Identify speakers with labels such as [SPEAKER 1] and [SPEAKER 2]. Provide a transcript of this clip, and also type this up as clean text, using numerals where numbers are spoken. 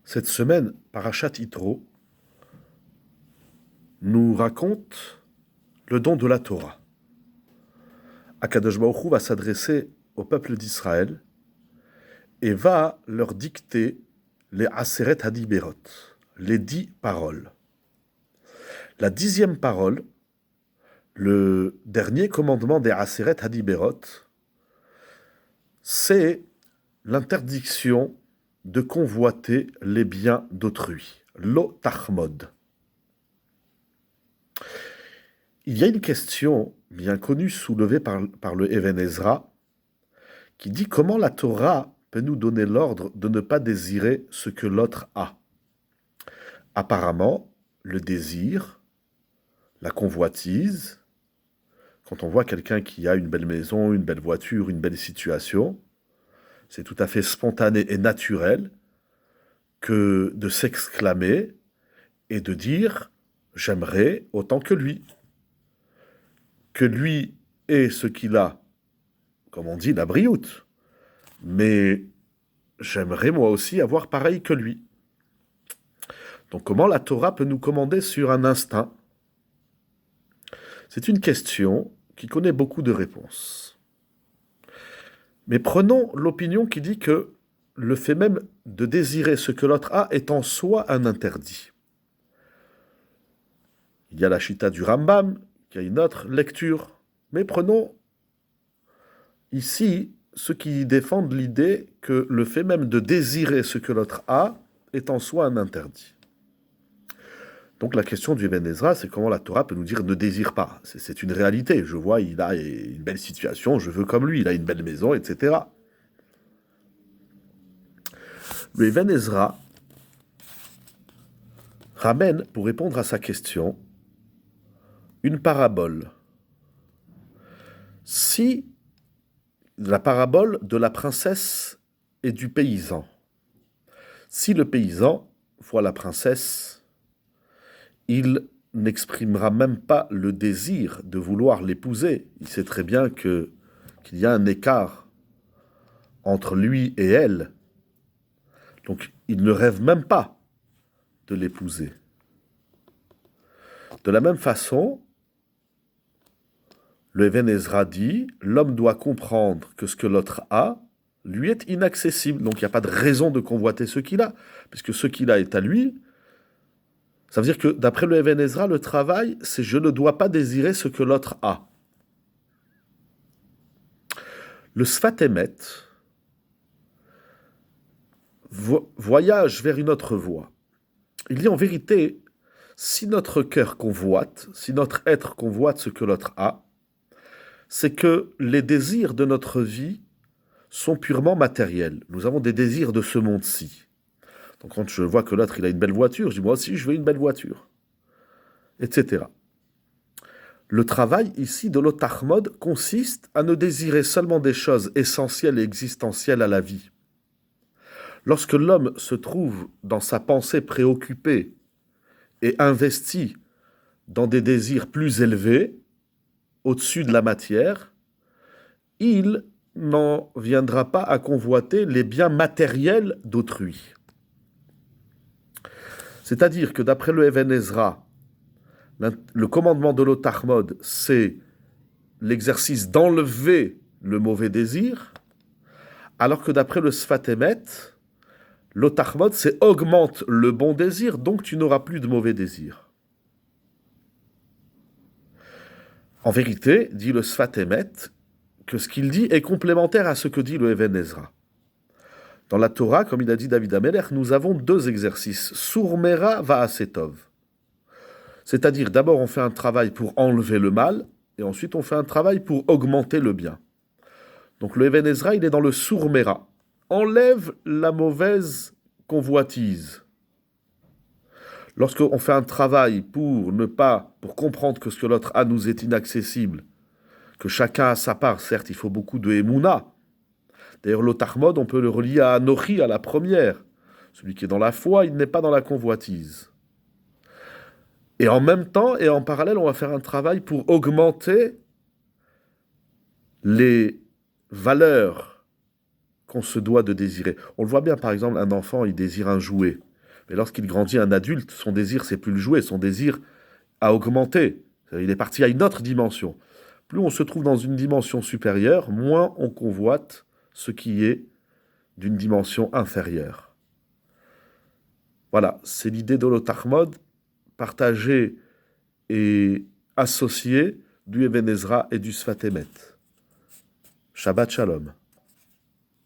[SPEAKER 1] Cette semaine, Parashat Yitro nous raconte le don de la Torah. Akadosh Baruch Hu va s'adresser au peuple d'Israël et va leur dicter les Aseret Hadiberot, les 10 paroles. La 10e parole, le dernier commandement des Aseret Hadiberot, c'est l'interdiction de convoiter les biens d'autrui, lo tachmod. Il y a une question bien connue soulevée par le Even Ezra qui dit comment la Torah peut nous donner l'ordre de ne pas désirer ce que l'autre a. Apparemment, le désir, la convoitise, quand on voit quelqu'un qui a une belle maison, une belle voiture, une belle situation, c'est tout à fait spontané et naturel que de s'exclamer et de dire « j'aimerais autant que lui ». Que lui ait ce qu'il a, comme on dit, la brioute. Mais j'aimerais moi aussi avoir pareil que lui. Donc comment la Torah peut nous commander sur un instinct? C'est une question qui connaît beaucoup de réponses. Mais prenons l'opinion qui dit que le fait même de désirer ce que l'autre a est en soi un interdit. Il y a la Chita du Rambam, qui a une autre lecture. Mais prenons ici ceux qui défendent l'idée que le fait même de désirer ce que l'autre a est en soi un interdit. Donc la question du Eben Ezra, c'est comment la Torah peut nous dire ne désire pas. C'est une réalité. Je vois, il a une belle situation, je veux comme lui, il a une belle maison, etc. Le Eben Ezra ramène, pour répondre à sa question, une parabole. Si la parabole de la princesse et du paysan. Si le paysan voit la princesse, il n'exprimera même pas le désir de vouloir l'épouser. Il sait très bien qu'il y a un écart entre lui et elle. Donc il ne rêve même pas de l'épouser. De la même façon, le Even Ezra dit, l'homme doit comprendre que ce que l'autre a lui est inaccessible. Donc il n'y a pas de raison de convoiter ce qu'il a, puisque ce qu'il a est à lui. Ça veut dire que d'après le Even Ezra, le travail, c'est je ne dois pas désirer ce que l'autre a. Le Sfat Emet voyage vers une autre voie. Il dit en vérité, si notre cœur convoite, si notre être convoite ce que l'autre a, c'est que les désirs de notre vie sont purement matériels. Nous avons des désirs de ce monde-ci. Donc quand je vois que l'autre il a une belle voiture, je dis moi aussi je veux une belle voiture, etc. Le travail ici de l'otachmod consiste à ne désirer seulement des choses essentielles et existentielles à la vie. Lorsque l'homme se trouve dans sa pensée préoccupée et investi dans des désirs plus élevés, au-dessus de la matière, il n'en viendra pas à convoiter les biens matériels d'autrui. C'est-à-dire que d'après le Even Ezra, le commandement de l'otachmod, c'est l'exercice d'enlever le mauvais désir, alors que d'après le Sfat Emet, l'otachmod, c'est augmente le bon désir, donc tu n'auras plus de mauvais désir. En vérité, dit le Sfat Emet, que ce qu'il dit est complémentaire à ce que dit le Even Ezra. Dans la Torah, comme il a dit David Ameler, nous avons deux exercices. Surmera va'asetov. C'est-à-dire, d'abord, on fait un travail pour enlever le mal, et ensuite, on fait un travail pour augmenter le bien. Donc, le Even Ezra, il est dans le surmera. Enlève la mauvaise convoitise. Lorsqu'on fait un travail pour comprendre que ce que l'autre a nous est inaccessible, que chacun a sa part, certes, il faut beaucoup de émouna. D'ailleurs, l'otachmod, on peut le relier à Anochi, à la première. Celui qui est dans la foi, il n'est pas dans la convoitise. Et en même temps, et en parallèle, on va faire un travail pour augmenter les valeurs qu'on se doit de désirer. On le voit bien, par exemple, un enfant, il désire un jouet. Mais lorsqu'il grandit un adulte, son désir, c'est plus le jouet, son désir a augmenté. Il est parti à une autre dimension. Plus on se trouve dans une dimension supérieure, moins on convoite ce qui est d'une dimension inférieure. Voilà, c'est l'idée d'Holotachmod, partagée et associée du Even Ezra et du Sfat Emet. Shabbat Shalom.